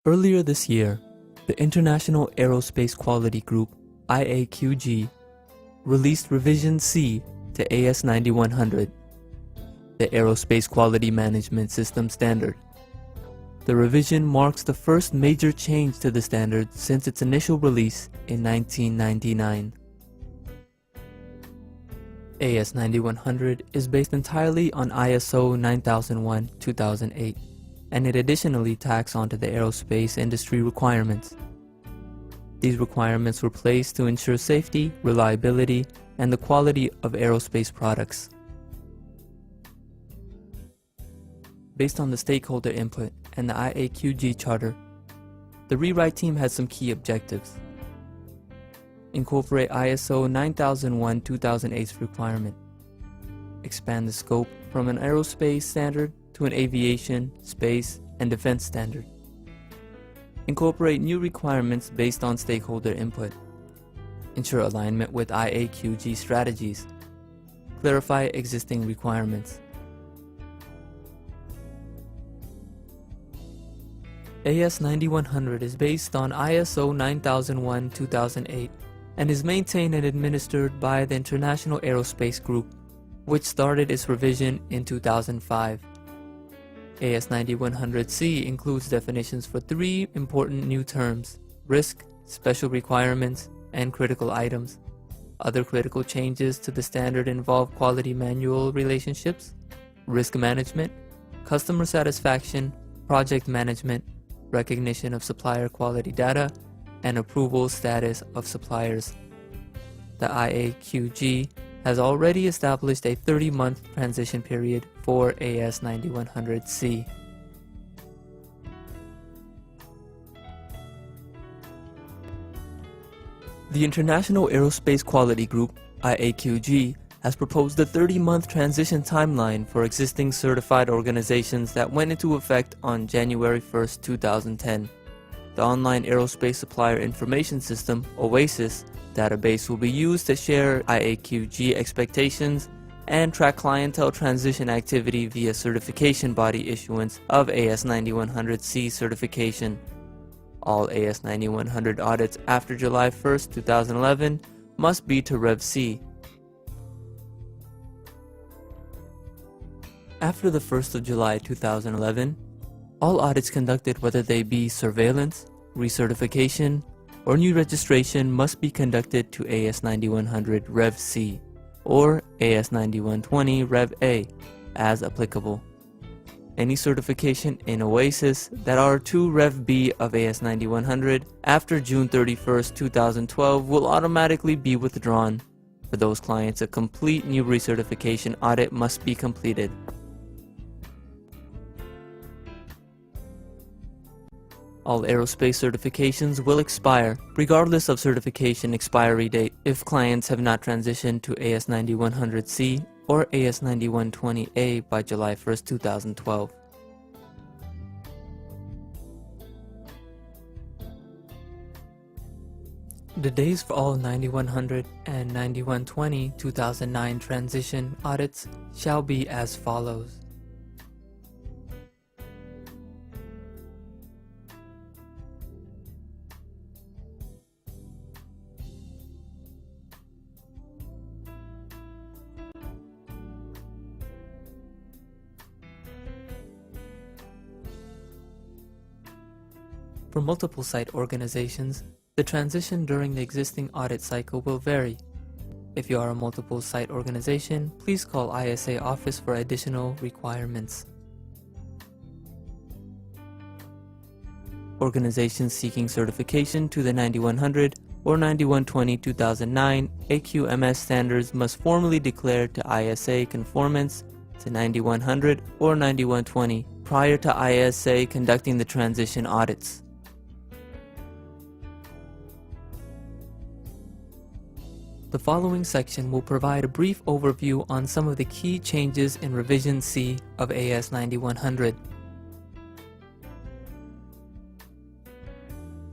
Earlier this year, the International Aerospace Quality Group, IAQG, released Revision C to AS9100, the Aerospace Quality Management System standard. The revision marks the first major change to the standard since its initial release in 1999. AS9100 is based entirely on ISO 9001-2008, and it additionally tacks onto the aerospace industry requirements. These requirements were placed to ensure safety, reliability, and the quality of aerospace products. Based on the stakeholder input and the IAQG charter, the rewrite team has some key objectives. Incorporate ISO 9001-2008's requirement. Expand the scope from an aerospace standard to an aviation, space, and defense standard. Incorporate new requirements based on stakeholder input. Ensure alignment with IAQG strategies. Clarify existing requirements. AS9100 is based on ISO 9001-2008 and is maintained and administered by the International Aerospace Group, which started its revision in 2005. AS9100C includes definitions for three important new terms: risk, special requirements, and critical items. Other critical changes to the standard involve quality manual relationships, risk management, customer satisfaction, project management, recognition of supplier quality data, and approval status of suppliers. The IAQG has already established a 30-month transition period for AS9100C. The International Aerospace Quality Group, IAQG, has proposed a 30-month transition timeline for existing certified organizations that went into effect on January 1, 2010. The Online Aerospace Supplier Information System, OASIS, database will be used to share IAQG expectations and track clientele transition activity via certification body issuance of AS9100C certification. All AS9100 audits after July 1, 2011 must be to Rev C. After the 1st of July 2011, all audits conducted, whether they be surveillance, recertification, or new registration, must be conducted to AS9100 Rev C or AS9120 Rev A as applicable. Any certification in OASIS that are to Rev B of AS9100 after June 31, 2012 will automatically be withdrawn. For those clients, a complete new recertification audit must be completed. All aerospace certifications will expire, regardless of certification expiry date, if clients have not transitioned to AS9100C or AS9120A by July 1, 2012. The days for all 9100 and 9120 2009 transition audits shall be as follows. For multiple site organizations, the transition during the existing audit cycle will vary. If you are a multiple site organization, please call ISA office for additional requirements. Organizations seeking certification to the 9100 or 9120-2009 AQMS standards must formally declare to ISA conformance to 9100 or 9120 prior to ISA conducting the transition audits. The following section will provide a brief overview on some of the key changes in Revision C of AS9100.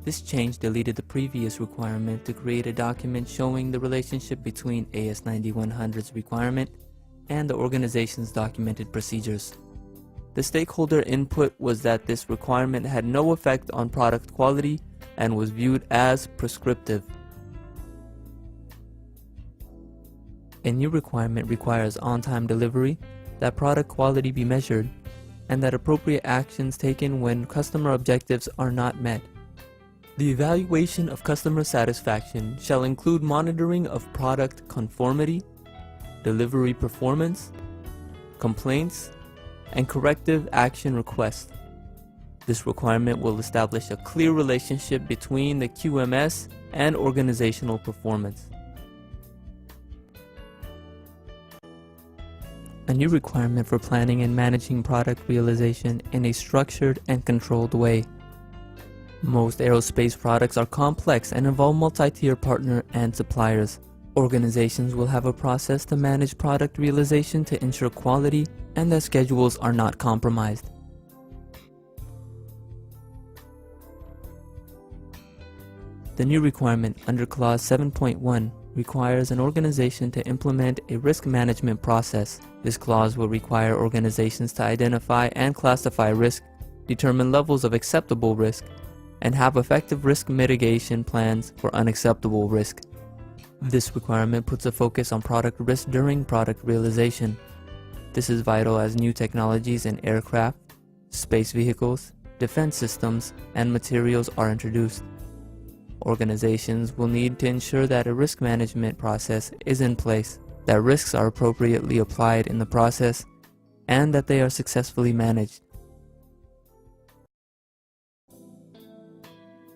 This change deleted the previous requirement to create a document showing the relationship between AS9100's requirement and the organization's documented procedures. The stakeholder input was that this requirement had no effect on product quality and was viewed as prescriptive. A new requirement requires on-time delivery, that product quality be measured, and that appropriate actions taken when customer objectives are not met. The evaluation of customer satisfaction shall include monitoring of product conformity, delivery performance, complaints, and corrective action requests. This requirement will establish a clear relationship between the QMS and organizational performance. A new requirement for planning and managing product realization in a structured and controlled way. Most aerospace products are complex and involve multi-tier partner and suppliers. Organizations will have a process to manage product realization to ensure quality and that schedules are not compromised. The new requirement under Clause 7.1 requires an organization to implement a risk management process. This clause will require organizations to identify and classify risk, determine levels of acceptable risk, and have effective risk mitigation plans for unacceptable risk. This requirement puts a focus on product risk during product realization. This is vital as new technologies in aircraft, space vehicles, defense systems, and materials are introduced. Organizations will need to ensure that a risk management process is in place, that risks are appropriately applied in the process, and that they are successfully managed.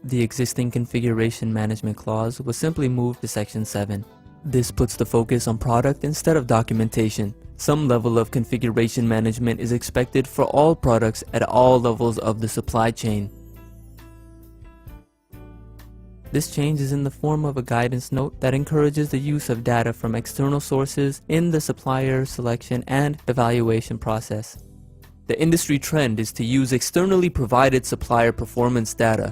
The existing configuration management clause was simply moved to Section 7. This puts the focus on product instead of documentation. Some level of configuration management is expected for all products at all levels of the supply chain. This change is in the form of a guidance note that encourages the use of data from external sources in the supplier selection and evaluation process. The industry trend is to use externally provided supplier performance data.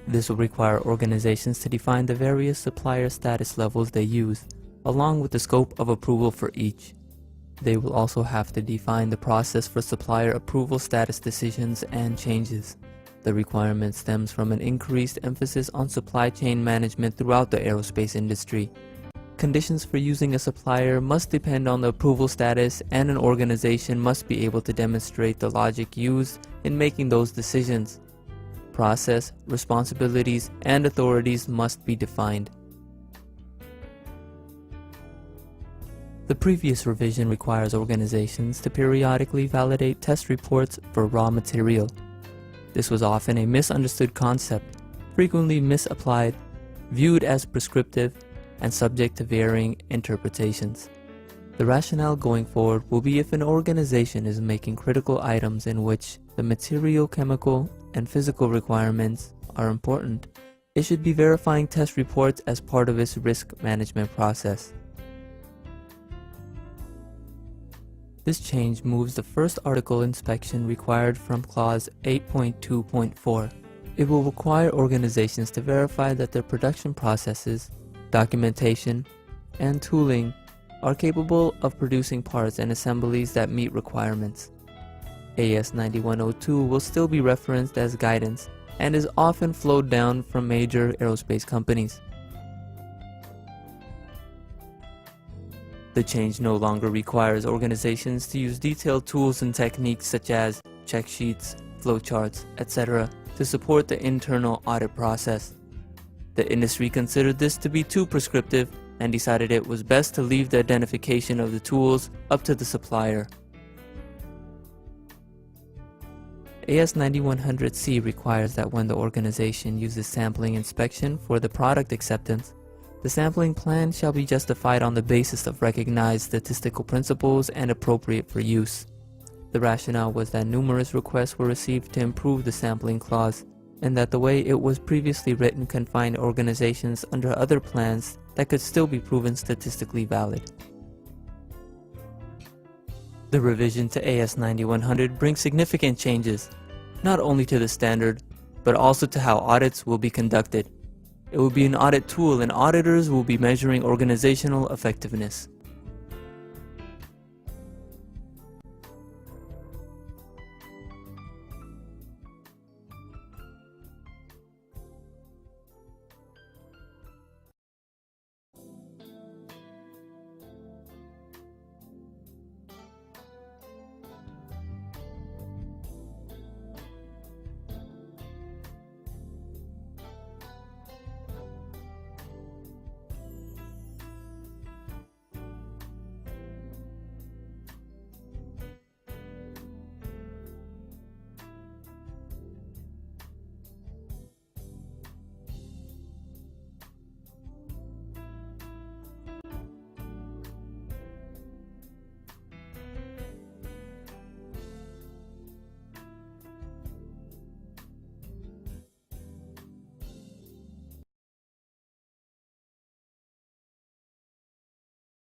This will require organizations to define the various supplier status levels they use, along with the scope of approval for each. They will also have to define the process for supplier approval status decisions and changes. The requirement stems from an increased emphasis on supply chain management throughout the aerospace industry. Conditions for using a supplier must depend on the approval status, and an organization must be able to demonstrate the logic used in making those decisions. Process, responsibilities, and authorities must be defined. The previous revision requires organizations to periodically validate test reports for raw material. This was often a misunderstood concept, frequently misapplied, viewed as prescriptive, and subject to varying interpretations. The rationale going forward will be if an organization is making critical items in which the material, chemical, and physical requirements are important, it should be verifying test reports as part of its risk management process. This change moves the first article inspection required from Clause 8.2.4. It will require organizations to verify that their production processes, documentation, and tooling are capable of producing parts and assemblies that meet requirements. AS9100 will still be referenced as guidance and is often flowed down from major aerospace companies. The change no longer requires organizations to use detailed tools and techniques such as check sheets, flowcharts, etc. to support the internal audit process. The industry considered this to be too prescriptive and decided it was best to leave the identification of the tools up to the supplier. AS9100C requires that when the organization uses sampling inspection for the product acceptance, the sampling plan shall be justified on the basis of recognized statistical principles and appropriate for use. The rationale was that numerous requests were received to improve the sampling clause, and that the way it was previously written confined organizations under other plans that could still be proven statistically valid. The revision to AS9100 brings significant changes, not only to the standard, but also to how audits will be conducted. It will be an audit tool, and auditors will be measuring organizational effectiveness.